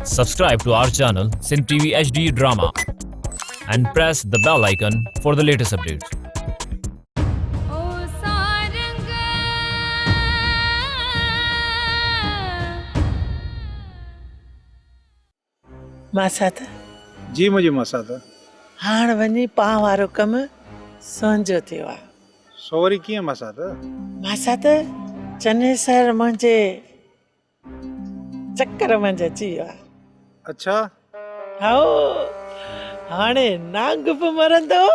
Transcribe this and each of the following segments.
Subscribe to our channel Sin TV HD Drama and press the bell icon for the latest updates. मासात जी मुझे मसात हाण वञी पां वारो कमु संजो थियो आहे। सॉरी कीअं मसात मासात चने सर मुंहिंजे चक्कर मंझि अची वियो आहे। अच्छा हाओ हाणे नांग बि मरंदो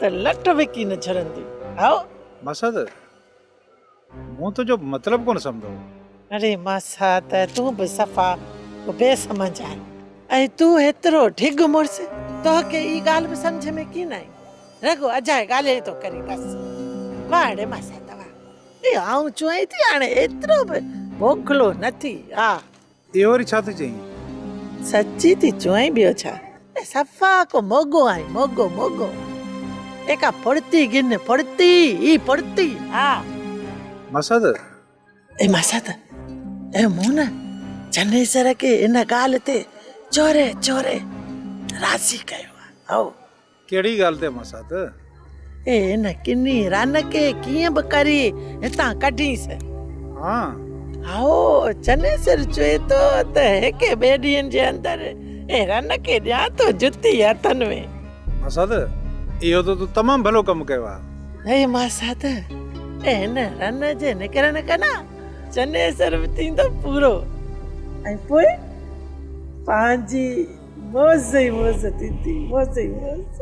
त लट बि की न झरंदी। हाओ मसात मूं तुंहिंजो मतिलबु कोन सम्झो। अरे मासात तूं बि सफ़ा बेसमझ आहे ऐं तूं हेतिरो ढिग मुड़स तोखे ई ॻाल्हि बि सम्झ में की न आई। रगो अजाए ॻाल्हि थो करी बसि वाड़े मासात वाह आऊं चुआई थी हाणे एतिरो बि मोकिलो न थी। हा इहो वरी छा थी चई? सची थी चुआई ॿियो छा सफ़ा को मोगो आई मोगो मोगो एका फुड़ती गिन फुड़ती ई फुड़ती। हा मसात ए मासात ए मूं न चने सर खे इन ॻाल्हि ते चोरे चोरे राज़ी कयो आहे। हाओ कहिड़ी ॻाल्हि ते मसात? ए इन किनी रन खे कीअं बि करी हितां कढीसि। हा हाओ चने सर चवे थो त हिकु ॿिए ॾींहंनि जे अंदरि ए रन खे ॾियां थो जुती हथनि में। मसात इहो त तूं तमामु भलो कमु कयो आहे। हे मासात ए हिन रन जे निकिरण खां चने सर बि थींदो पूरो ऐं पोइ पंहिंजी मौज ई मौज थींदी मौज ई मौज।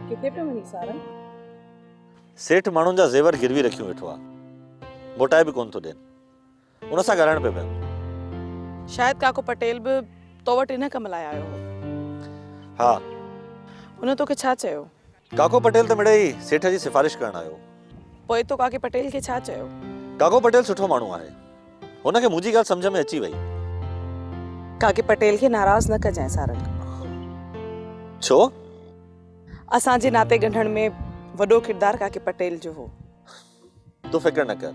किथे पे वञी सारंग? सेठ माण्हुनि जा ज़ेवर गिरवी रखियूं वेठो आहे, मोटाए बि कोन थो ॾियनि। उन सां ॻाल्हाइण पियो पियो। शायद काको पटेल बि तो वटि इन कम लाइ आयो हो। हा उन तोखे छा चयो? काको पटेल त मिड़ई सेठ जी सिफारिश करण आयो। पोइ तो काके पटेल खे छा चयो? काको पटेल सुठो माण्हू आहे, हुनखे मुंहिंजी ॻाल्हि सम्झ में अची वई। काके पटेल खे नाराज़ न कजांइ सारंग। छो? असांजे नाते ॻंढण में वॾो किरदारु काके पटेल जो हो। तूं फिक्र न कर,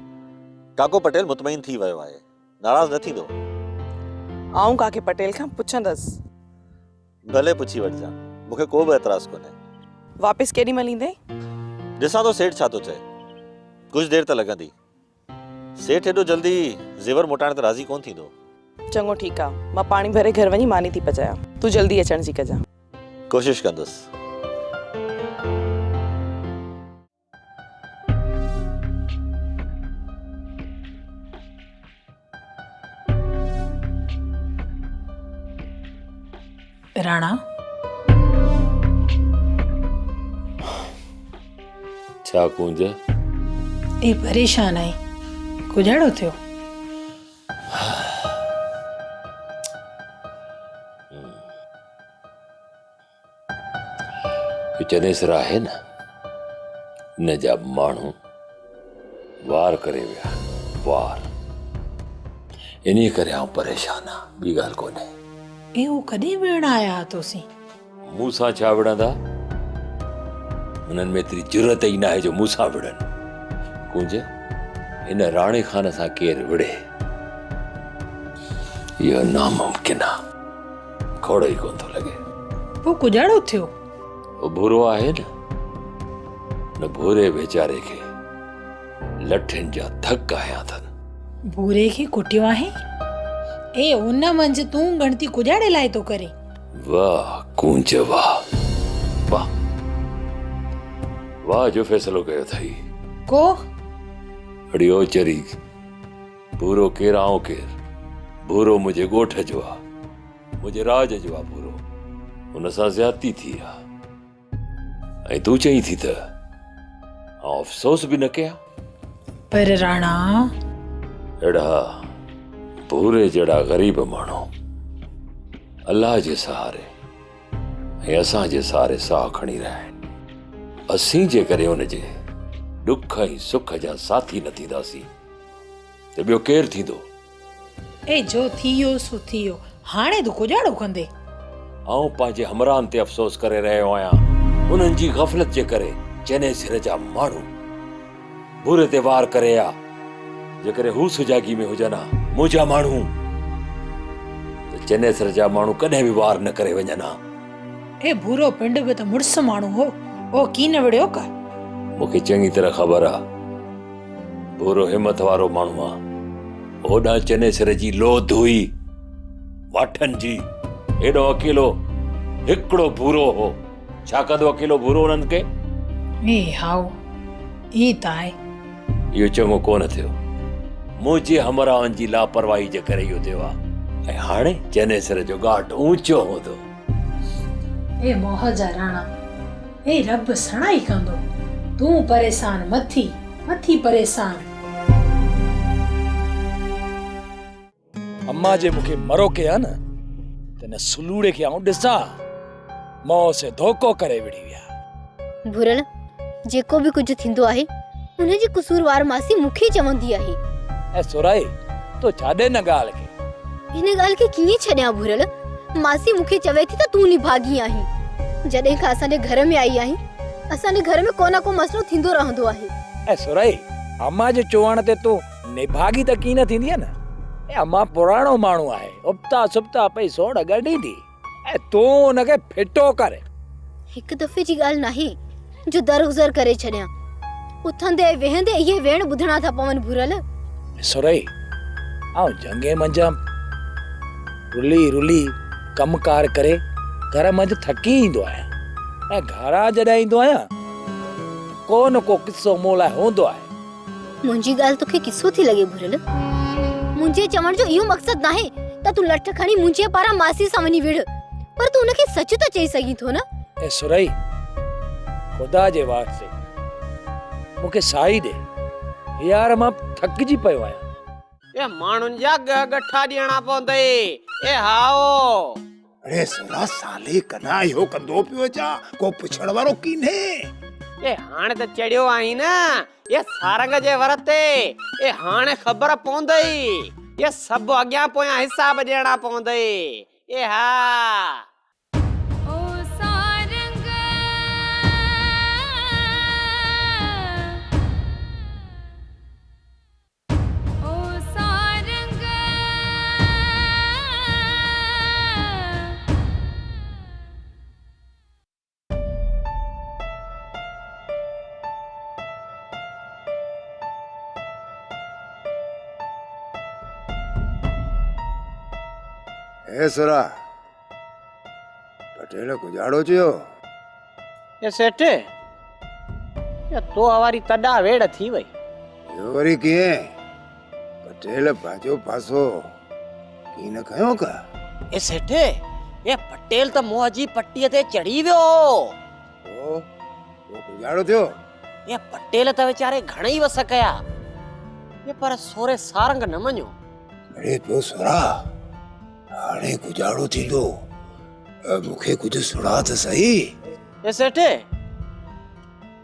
काको पटेल मुतमइन थी वियो आहे, नाराज़ न थींदो। आऊं काके पटेल खां पुछंदसि। भले पुछी वठजां, मूंखे को बि एतराज़ कोन्हे। वापसि केॾी महिल ईंदे? ॾिसां थो सेठ छा थो चए, कुझु देरि त लॻंदी। सेठ हेॾो जल्दी ज़ेवर मोटाइण ते राज़ी कोन थींदो। चङो ठीकु आहे, मां पाणी भरे घर वञी मानी थी पचायां, तूं जल्दी अचण जी कजां। कोशिश कंदुसि। राणा छा कुंज? ए परेशान आई कुझाड़ो थियो? चने सर आहे न, न जा माण्हू वार करे विया वार, इन्ही करे आउं परेशान आहियां, ॿी ॻाल्हि कोन्हे। ए हू कॾहिं विढ़ण आया तोसीं? मूं सां छा विढ़ंदा? हुननि में एतिरी जुरत ई न आहे जो मूं सां विढ़नि। कुंज हिन राणे खान सां केरु विढ़े, इहो नामुमकिन आहे, खोड़ ई कोन थो लॻे। पोइ कुझाड़ो थियो? वो भूरो आहे न भूरे वेचारे खे लठनि जा थक आया अथनि। भूरे खे कुटियो आहे? ए उन मंझि तूं गणती कुझाड़े लाइ तो करे? वाह कुंज वाह वाह वाह जो फ़ैसिलो कयो अथई। को अड़ियो चरी भूरो केरु आऊं केरु? भूरो मुंहिंजे ॻोठ जो आहे, मुंहिंजे राज जो आहे भूरो। हुन सां ज़्यादती थी आहे ऐं तूं चई थी त आउं अफ़सोस बि न कयां। पर राणा अहिड़ा भूरे जड़ा ग़रीब माण्हू अल्लाह जे सहारे ऐं असांजे सहारे साह खणी रहिया आहिनि। असीं जे करे उनजे दुख ऐं सुख जा साथी न थींदासीं त ॿियो केरु थींदो? ए जो थियो सो थियो, हाणे तूं कुजाड़ो कंदे? आऊं पंहिंजे हमराहनि ते अफ़सोस करे रहियो आहियां, उन्हनि जी ग़फ़लत जे करे चने सिर जा माण्हू बुरे ते वार करे आ। जेकॾहिं हू सुजागी में हुजनि हा मुंहिंजा माण्हू, त चने सिर जा माण्हू कॾहिं बि वार न करे वञनि हा। ए बुरो पिंड बि त मुड़स माण्हू हो, ओ की न विड़ियो का? मूंखे चङी तरह ख़बर आ, बुरो हिमत वारो माण्हू आ। ओॾां चने सिर जी लोध हुई वाठनि जी, एॾो अकेलो हिकिड़ो बुरो हो। छा कंदो अकेलो बुरो उन्हनि खे? ए हाउ, ई त आहे। इहो चङो कोन थियो, मुंहिंजे हमराहनि जी लापरवाही जे करे इहो थियो आहे। ऐं हाणे चने सिर जो घाट ऊंचो हूंदो। ए मोह जा राणा, ए रब सणाई कंदो, तूं परेशान मथी मथी परेशान। अम्मा जे मूंखे मरो के आ न त न सुलूड़े खे आऊं ॾिसां, मौत से धोखो करे विड़ी विया। भुरल जेको बि कुझु थींदो आहे उन जी कसूरवार मासी मूंखे चवंदी आहे। ऐं सुराई तो छाॾे न ॻाल्हि खे, हिन ॻाल्हि खे कीअं छॾियां भुरल? मासी मूंखे चवे थी त तूं निभागी आहीं। जॾहिं खां असांजे घर में आई आहीं, असांजे घर में को न को मसलो थींदो रहंदो आहे। ऐं सुराई अम्मा जे चवण ते तूं निभागी त कीअं थींदी आहे न? अम्मा पुराणो माण्हू आहे, उबता सुबता पई सोण गॾींदी, ऐं तूं उनखे फिटो करे। हिकु दफ़े जी ॻाल्हि नाहे जो दरगुज़र करे छॾियां। उथंदे वेहंदे इहे वेण ॿुधणा था पवनि भुरल। सुरई आऊं जंगे मंझां रुली रुली कमकार करे घर मंझि थकी ईंदो आहियां, ऐं घरां जॾहिं ईंदो आहियां को न को किस्सो मूं लाइ हूंदो आहे। मुंहिंजी ॻाल्हि तोखे किस्सो थी लॻे भुरल? मुंहिंजे चवण जो इहो मक़सदु नाहे त तूं लठ खणी मुंहिंजे पारां मासी सां वञी विड़, पर तूं उनखे सच त चई सघीं थो न। ए सुरई, खुदा जे वास्ते मूंखे साई ॾे यार, मां थकिजी पियो आहियां। ए माण्हुनि जा गठा ॾियणा पवंदई। ए हाओ, अरे सुरा साले कना इहो कंदो पियो अचा, को पुछण वारो कीने। ए हाणे त चढ़ियो आई न ये सारंग जे वर ते। ए हाणे ख़बर पवंदई, ये सभु अॻियां पोयां हिसाब ॾियणा पवंदई। ए हा ए सुरा पटेल गुजाड़ो चयो। ए सेठ, ये तो हवारी तॾा वेड़ थी वई। यो वरी कीअं? पटेल बाजो पासो की न कयो का? ए सेठ, ये पटेल त मोह जी पट्टीअ ते चढ़ी वियो। ओ गुजाड़ो थियो? ये पटेल त वीचारे घणई वस कया, ये पर सोरे सारंग न मञो। अरे तो सुरा हाणे गुजाड़ो थींदो, मूंखे कुझु सुणा त सही। ए सेठ,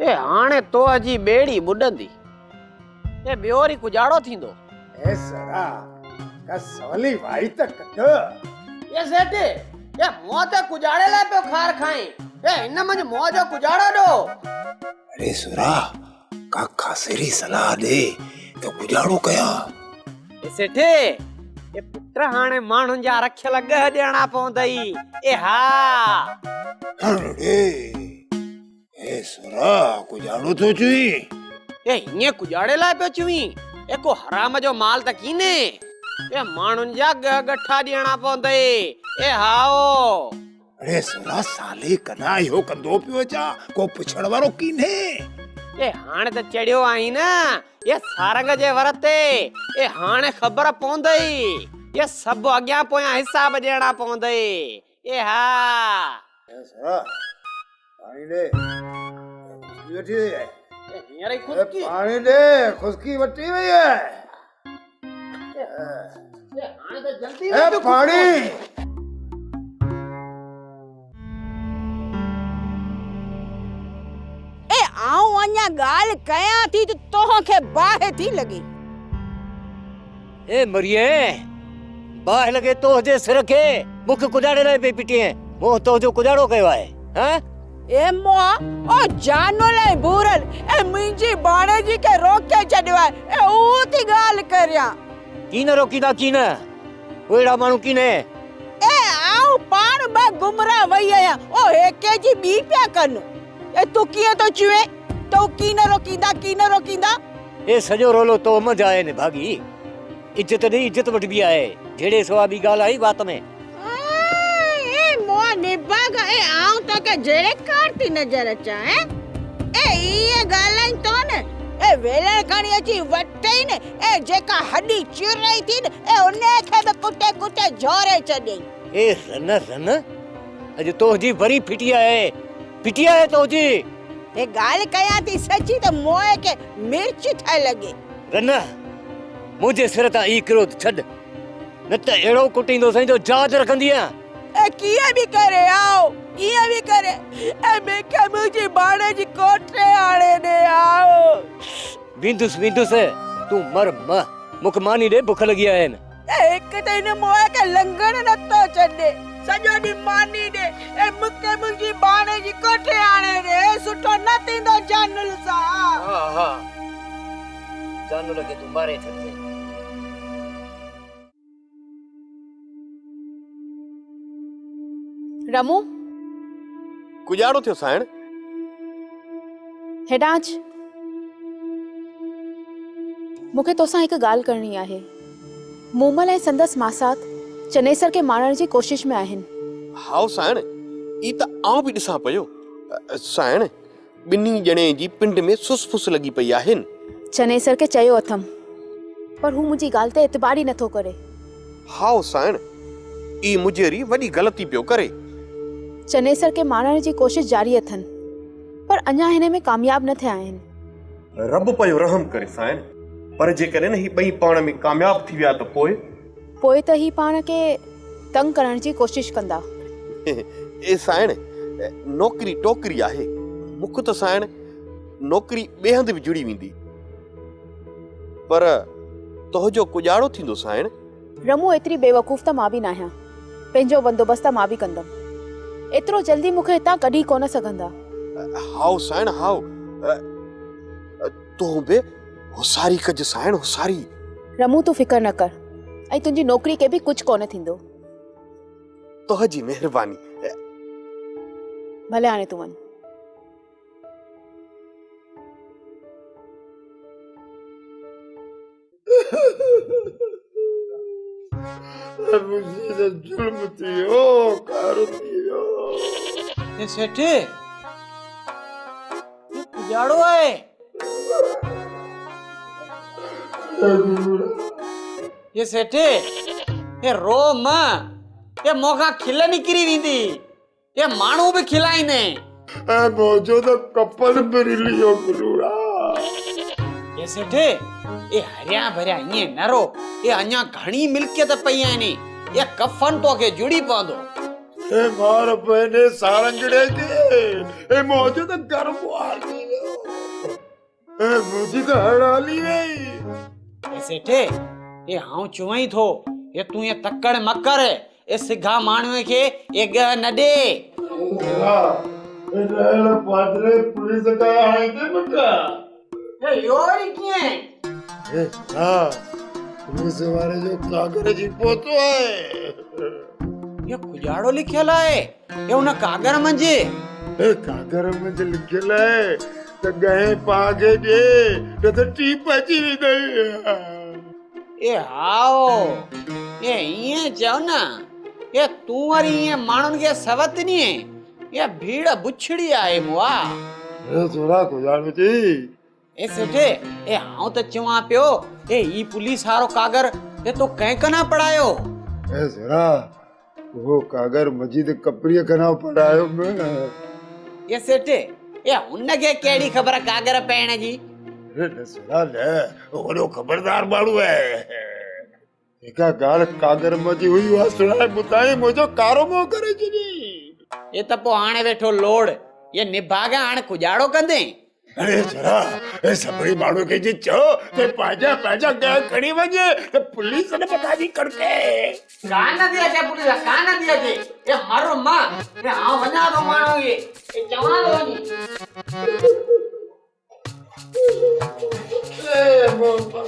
ए हाणे तो अजी बेड़ी बुडंदी, ए ॿियोरी गुजाड़ो थींदो। ए सरा का सवली वारी त कट। ए सेठ, ए मोह ते गुजाड़े लाइ पियो खार खाई, ए हिन मंझि मोह जो गुजाड़ो ॾो। अरे सुरा का खासेरी सलाह दे तो गुजाड़ो कया। ए सेठ, ए पुत्र हाणे माण्हुनि जा रखियल गह ॾियणा पवंदई। ए हा अरे ए सुरा गुजाड़ो तो चुई? ए हीअं गुजाड़े लाइ पियो चुई? ए को हराम जो माल त कीने। ए माण्हुनि जा गह गठा ॾियणा पवंदई। ए हाओ, अरे सुरा साले कना इहो कंदो पियो अचा, को पुछण वारो कीने। ए हाणे त चढ़ियो आई न ये सारंग जे वर ते। ए हाणे ख़बर पवंदई, ये सभु अॻियां पोयां हिसाब ॾियणा पवंदई। ए हा सुरा पानी दे, खुशकी वठी वई है। ए हींअर ई खुशकी? पानी दे, खुशकी वठी वई है। ए हाणे त जल्दी ए पानी। ए आऊं अञा ॻाल्हि कयां थी त तोखे बाहि थी लॻे। ए मरिए बाहि लॻे तो जे सिर खे मूंखे कुॾाड़े लाइ पई पिटीअ मूं तो जो कुॾाड़ो कयो आहे हां ए मोआ ओ जानो लाइ भूरल ए मुंहिंजी बाणे जी के रोके छॾियो आहे ए ऊ थी ॻाल्हि करियां। की न रोकींदा की न अहिड़ा माण्हू की न ए आऊं पाण ब गुमराह वई आहियां ओ हेके जी ॿी पिया कनि। ए तूं कीअं तो चुए तो की न रोकींदा ए सॼो रोलो तो मज आहे न भागी इज्जत दी इज्जत वठबी आहे जहिड़े सवाबी ॻाल्हि आई बात में। ए मोआ निभागा ए आऊं तो के जड़े कारती नजर अचा है ए ये ॻाल्हि तो न ए वेलण खणी अची वटई न ए जेका हड्डी चिरई थी न ए उन्हे खे बि कुटे कुटे झोरे छॾई। ए रन अॼु तो जी वरी फिटिया है तो जी ए ॻाल्हि कयां थी सची त मोए के मिर्च थे लगे। रन मुझे सिर ता ई क्रोध छॾ न त अहिड़ो कुटींदो सही जो जाच रखंदी आ। ए कीअं बि करे आओ ईअं बि करे ए मूंखे मुंहिंजी बाणे जी कोठे आणे ॾे आओ। बिंदुस तूं मर मूंखे मानी ॾे बुख लॻी आहे न। हिकु त हिन मोए के लंघण नथो छॾे सॼो ॾींहुं मानी ॾे ए मूंखे मुंहिंजी बाणे जी कोठे आणे ॾे सुठो न थींदो जानल सां। हा जानू लॻे तूं मारे छॾिजे। रमू गुजारो थियो साइण हेडांच मूंखे तोसां हिकु ॻाल्हि करणी आहे। मूमल ऐं संदसि मासात चनेसर खे मारण जी कोशिश में आहिनि। हाउ साइण ई त आउं बि ॾिसां पियो साइण ॿिन्ही ॼणे जी पिंड में सुस फुस लॻी पई आहिनि। चनेसर खे चयो अथमि पर हू मुंहिंजी ॻाल्हि ते एतिबार ई नथो करे। हाउ साइण ई मुंहिंजी वॾी ग़लती पियो करे। चनेसर खे मारण जी कोशिश जारी अथनि पर अञा हिन में कामयाब न थिया आहिनि। रब पयो रहम करे साइण पर जेकॾहिं ही ॿई पाण में कामयाब थी विया त पोइ त ही पाण खे तंग करण जी कोशिश कंदा। ए साइण नौकरी टोकरी आहे मुख त साइण नौकरी ॿिए हंधि बि जुड़ी वेंदी पर तोहजो गुजारो थींदो साइण। रमू एतिरी बेवकूफ़ त मां बि न आहियां। पंहिंजो बंदोबस्त मां बि कंदमि। एतिरो जल्दी मूंखे हितां कढी कोन सघंदा। हाउ साइण हाउ तूं बि होशियारी कज साइण होशियारी। रमू तूं फिकर न कर ऐं तुंहिंजी नौकरी के बि कुझु कोन थींदो। तोहजी महिरबानी। भले हाणे तूं वञ। मुझे जुल्म थियो कार थियो। ये सेठे ये पुजाड़ो है। ये सेठे ये रो मां ये मोगा खिल निकरी वेंदी ये माण्हू भी खिलाईने ए मोजो तो कपल बिरलियो गुरुड़ा। ये सेठे ये हरिया भरिया ये नरो ये अन्या घणी मिल्कियत पई आनी ये कफन तो के जुड़ी पवंदो। ए मार पहने सारंगड़े के ए मोजो तो घर वाली ए मुझी तो हड़ाली गई। ए सेठे ये हां चुवई थो ये तू ये तक्कड़ मकर ए सिगा मानवे के ए ग न दे। ए रेल पादरे पुलिस का आए थे बका ए योरी किए ए हां पुलिस वाले जो कागज जी पोतो है ये कुजाड़ो लिखल है ये उन कागर मंजे ए कागर मंजे लिखल है तो गए पागे दे तो टीप अची गई। ए आओ ये ये जाओ ना ये तू वारी ये मानन के सवत नहीं है ये भीड़ बुछड़ी आए मुआ। ए थोड़ा कुजाड़ जी ए सेठे ए हां त चवा पियो ए ई पुलिस हारो कागर ये तो कहीं कना पड़ायो। ए जरा वो कागर मजीद कपड़िया कना पड़ायो मैं। ये सेठे ए उन के केड़ी खबर कागर पहने जी। अरे नसरा ले वो खबरदार बाड़ू है एका गाल कागर मजी हुई वा सुनाए बुताई मुझो कारोमो करे जी। ये त पो हाणे वेठो लोड ये निभागा हाणे कुजाड़ो कंदे अरे जरा ए सभई माण्हू खे जी चओ ते पंहिंजा पंहिंजा गैस खणी वञे त पुलिस ने पता नहीं करके कान दिया के पुलिस कान दिया के ये हर मां ये आ वना तो मानो ये चवना तो वनी ए बाबा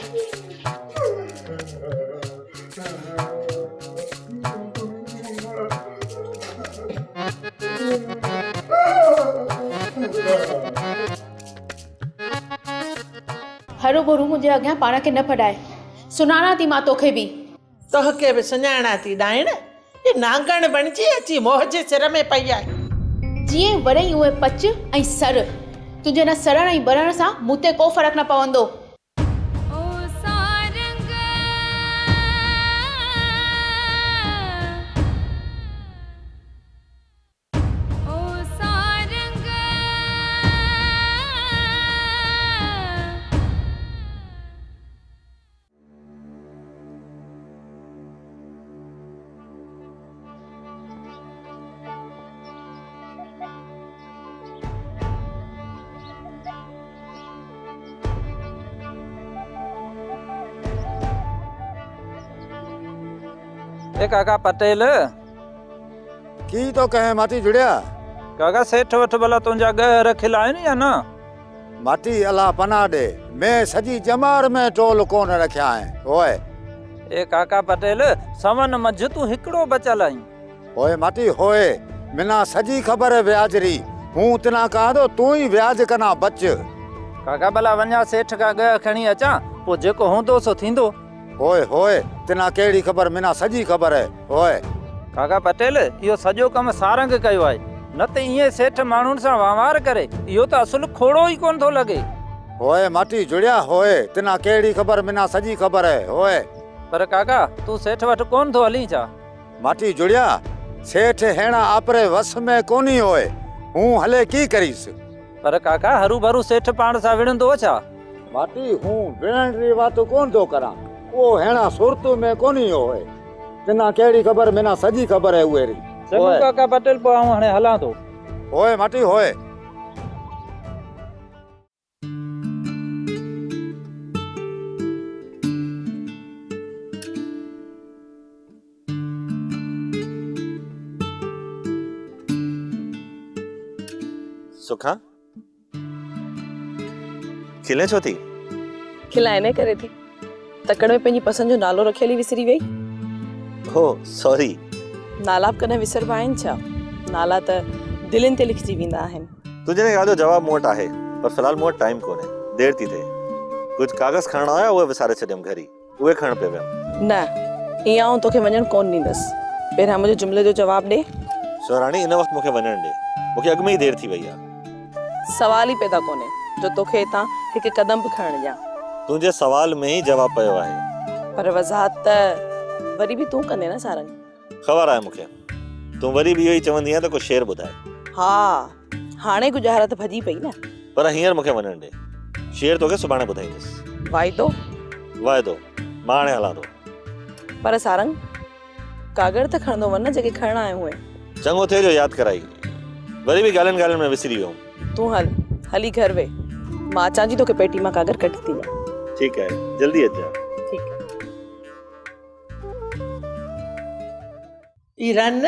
हरो भरू मुंहिंजे अॻियां पाण खे न फॾाए, सुञाणा थी मां तोखे बि। तोहके बि सुञाणा थी डाइण, ये नांगण बणिजी अची मोह जे सिर में पई आहे। जीअं वरई उहे पच ऐं सर, तुंहिंजे न सरण ऐं बरण सां मूं ते को फ़र्क़ु न पवंदो। ए काका पटेल की तो कहे माटी जुड़िया काका सेठ वठ भला तुंहिंजा ॻह रखियल आहिनि या न? माटी अल्लाह पनाह दे, मैं सजी जमार में टोल कोन रखिया आहिनि। ओए ए काका पटेल सवन मंझि तूं हिकिड़ो बचल आहीं। ओए माटी होए मिना सजी ख़बर है ब्याजरी, हूं तना कहा तो तू ही ब्याज कना बच। काका भला वञा सेठ का ॻह खणी अचां, पोइ जेको हूंदो सो थींदो। ओए होए तना केड़ी खबर, मिना सजी खबर है। ओए काका पटेल इहो सॼो कमु सारंग कयो आहे, न त ईअं सेठ माण्हुनि सां वहिंवार करे इहो त असुल खोड़ो ई कोन थो लॻे। ओए माटी जुड़िया होए तना केड़ी खबर, मिना सजी खबर है। ओए पर काका तू सेठ वटि कोन थो हली छा? माटी जुड़िया सेठ हेणा आपरे वस में कोनी होए, हूं हले की करीस। पर काका हरू भरू सेठ पाण सां विणंदो छा? माटी हूं विणण री बात कोन थो करा, वो हेणा सुरतु में कोनी होए, तना केड़ी खबर, मिना सजी खबर है उहेरी। चलो काका पटेल पो आऊं हाणे हलां थो। ओए माटी होए सुखा खिले छो थी? खिलाइने करे थी तकड़ में पंहिंजी पसंद जो नालो रखियल ई विसरी वई। हो सॉरी। नाला कॾहिं विसरबा आहिनि छा? नाला त दिलनि ते लिखजी वेंदा आहिनि। तुझे ने ॻाल्हि जो जवाब मूं वटि आहे, पर फ़िलहाल मूं वटि टाइम कोन्हे, देर थी थिए। कुझु कागज़ खणणा हुया, उहे विसारे छॾियमि घरी, उहे खणण पियो वियमि। न ईअं आऊं तोखे वञणु कोन ॾींदसि, पहिरियां मुंहिंजे जुमिले जो जवाब ॾे। सुहिराणी इन वक़्तु मूंखे वञणु ॾे, मूंखे अॻु में ई देर थी वई आहे। सवाल ई पैदा कोन्हे जो तोखे हितां हिकु कदम बि खणणु ॾियां। तुंहिंजे सवाल में ई जवाब पियो आहे। पर वज़ाहत त वरी बि तूं कंदे न सारंग। ख़बर आहे मूंखे, तूं वरी बि इहो ई चवंदी आहे त को शेर ॿुधाए। हा हाणे गुज़ारत भॼी पई न। पर हींअर मूंखे वञणु ॾे, शेर तोखे सुभाणे ॿुधाईंदुसि। वाइदो? वाइदो, मां हाणे हलां थो। पर सारंग कागर त खणंदो वञ न जेके खणणा आहियूं उहे। चङो थियो जो यादि कराई, वरी बि ॻाल्हियुनि ॻाल्हियुनि में विसरी वियुमि। तूं हली घर वे, मां अचां थी तोखे पेटी मां कागर कढी थी ॾियां। ठीकु आहे, जल्दी अचां। ठीकु ई रन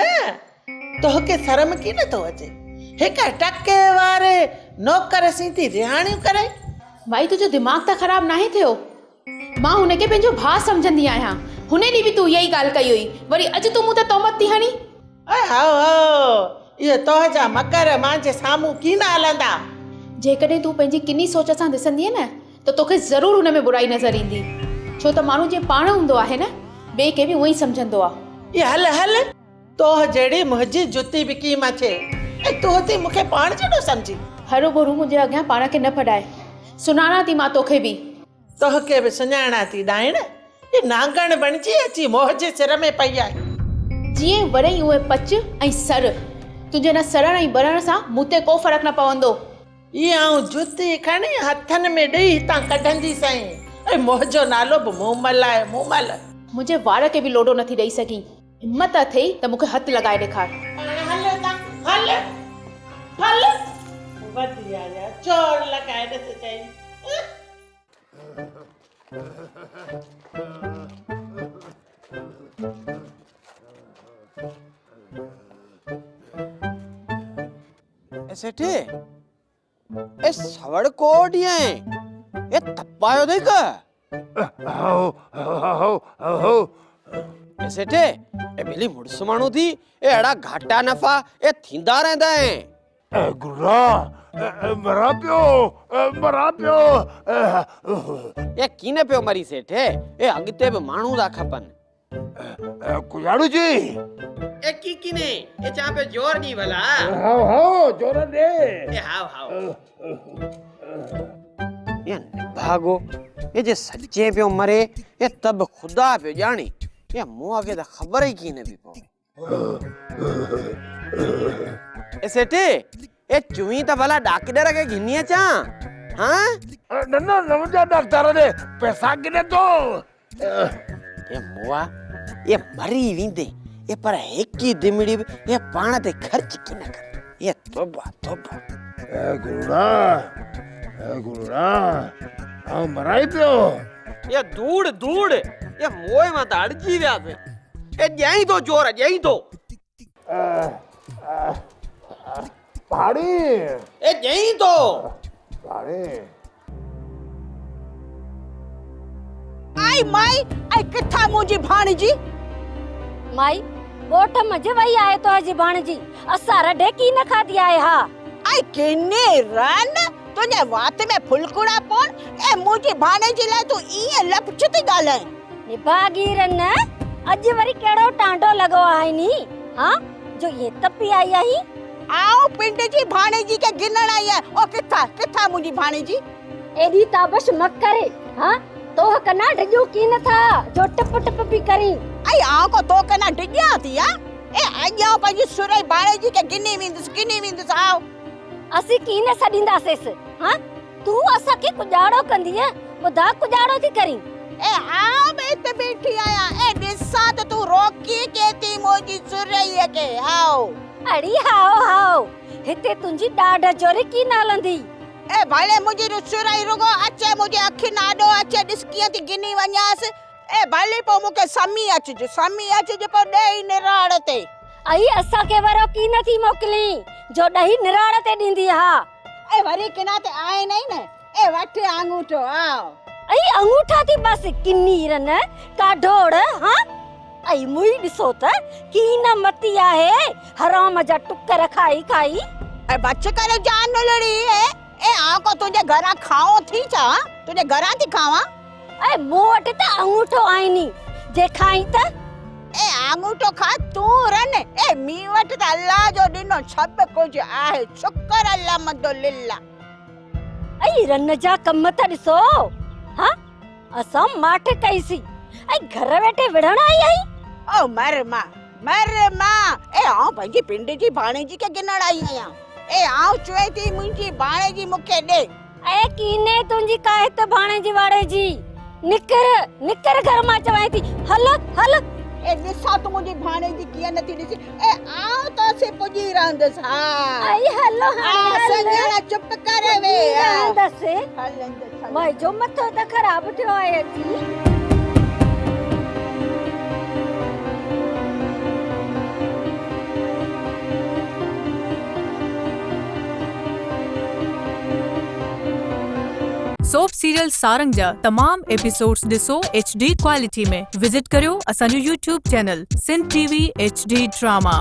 तोहके शर्म की नथो अचे? हिकु टके वारे नौकर सी थी रिहाणियूं करे। भाई तुंहिंजो दिमाग़ त ख़राबु नाहे थियो? मां हुनखे पंहिंजो भाउ सम्झंदी आहियां, हुन ॾींहुं बि तूं इहा ई ॻाल्हि कई हुई, वरी अॼु तूं मूं ते तोहमत थी हणी। इहे तोहजा मकर मुंहिंजे साम्हूं की न हलंदा। जेकॾहिं तूं पंहिंजी किनी सोच सां ॾिसंदीअ न त तोखे ज़रूरु हुन में बुराई नज़र ईंदी, छो त माण्हू जीअं पाण हूंदो आहे न ॿिए खे बि उअं ई सम्झंदो आहे। ये हल हल, तोह जहिड़ी मुंहिंजी जुती बि कीम अचे ऐं तूं थी मूंखे पाण जहिड़ो सम्झी। हरू भरू मुंहिंजे अॻियां पाण खे न फॾाए, सुञाणा थी मां तोखे बि। तोहके बि सुञाणा थी डाइण, ये नांगण बणिजी अची मोह जे सिर में पई आहे। जीअं वरई उहे पच ऐं सर, तुंहिंजे न सरण ऐं बरण सां मूं ते को फ़र्क़ु न पवंदो। इहा आऊं जुती खणी हथनि में ॾेई हितां कढंदी सहीं, ऐं मोह जो नालो बि मूमल आहे मूमल। मुंहिंजे वार खे बि लोडो नथी ॾेई सघीं, हिम्मत अथई त मूंखे हथु लॻाए ॾेखार। हल हल हल बढ़िया यार चोर लगाए ॾिस चई सेठे ए सवड़ कोडी है ए तपायो देख ए सेठे ए बेली मुड़स माणू थी ए अड़ा घाटा नफा ए थींदा रहंदा है गुरा मरा पियो ए कीने पियो मरी सेठे ए अगते भी माणू दा खपन कुयाड़ू जी ए कीने ए चा पे जोर दी भला हाओ जोर दे ए हाओ ये भागो ये जे सच्चे पियो मरे ये तब खुदा पे जानी ये मुआ के तो खबर ही कीने भी पो ए सेठे ए चुई तो भला डॉक्टर के घिनिया चा हां नन्ना नवजा डॉक्टर ने पैसा गिने तो ये मुआ ये मरी विंदे ये पर एक की दिमड़ी ये पाण ते खर्च की न कर ये तोबा ए गुरुड़ा आ मराई पियो ये दूड़ ये मोए मत अड़जी व्या पे ए जई तो जोर जई तो पहाड़ी ए जई तो पहाड़ी आई माई आई किथा मुंजी भाणजी माई बोठ मजे वही आए तो अजी भाणजी असा रडे की न खादी आए हा आई किने रन तुने वात में फुलकुड़ा पोन ए मुंजी भाणजी ला तू ई लपचती गाले निभागी रन अज वरी केड़ो टांडो लगो आइ नी हां जो ये तपी आई आई आओ पिंड जी भाणजी के गिनण आई है ओ किथा मुंजी भाणजी एडी ताबश मत करे हां तो कना डजो की न था जो टप टप भी करी आई आओ को तो कना डिज्या थी या ए आया पंजी सुरई भाणजी के गिनी विंदस आओ असी की न सडिंदा सेस हां तू असा के कुजाड़ो कंदी है बुधा कुजाड़ो थी करी ए आओ बे ते बैठी आया ए दिसा तो तू रोकी केती मोजी सुरई के आओ अड़ी हाओ हिते तुंजी डाड जोरी की नालंदी ए भले मुझे रुसुराई रुगो अचे मुझे अखि नाडो अचे डिस्कियां थी गिनी वन्यास ए भले पो मुके समी अच पो डेई निराड़ ते आई असा के वरो की नथी मोकली जो डही निराड़ ते दींदी हा ए वरी किना ते आए नहीं ने ए वठे अंगूठो आओ आई अंगूठा थी बस किन्नी रन का ढोड़ हां आई मुई दिसो त की न मती आहे हराम जा टुकर खाई ए बच कर जान लड़ी है ए आ को तुझे घरा खाओ थी चा तुझे घरा थी खावा ए मोट त अंगूठो आईनी जे खाई त ए अंगूठो खा तू रन ए मी वट त अल्लाह जो दिनो सब कुछ आहे शुक्र अल्लाह मदो लिल्ला आई रन जा कम त दिसो हां असा माठ कैसी आई घर बैठे विढ़ण आई ओ मर मां ए आ पंजी पिंड जी भाणे जी के गिनण आई आया ए आओ चुए थी मुंजी भाणे जी मुके दे ए कीने तुंजी काहे त भाणे जी वाड़े जी निकर घर मा चवाई थी हल ए दिसा तो मुंजी भाणे जी किया नथी दिसी ए आओ तो से पुजी रहंदस हा आई हलो संजना चुप करे वे रहंदस मैं जो मथो त खराब थियो आहे थी सोप सीरियल सारंग जा तमाम एपिसोड्स ॾिसो HD क्वालिटी में विजिट करियो असांजो YouTube channel Sindh TV HD drama.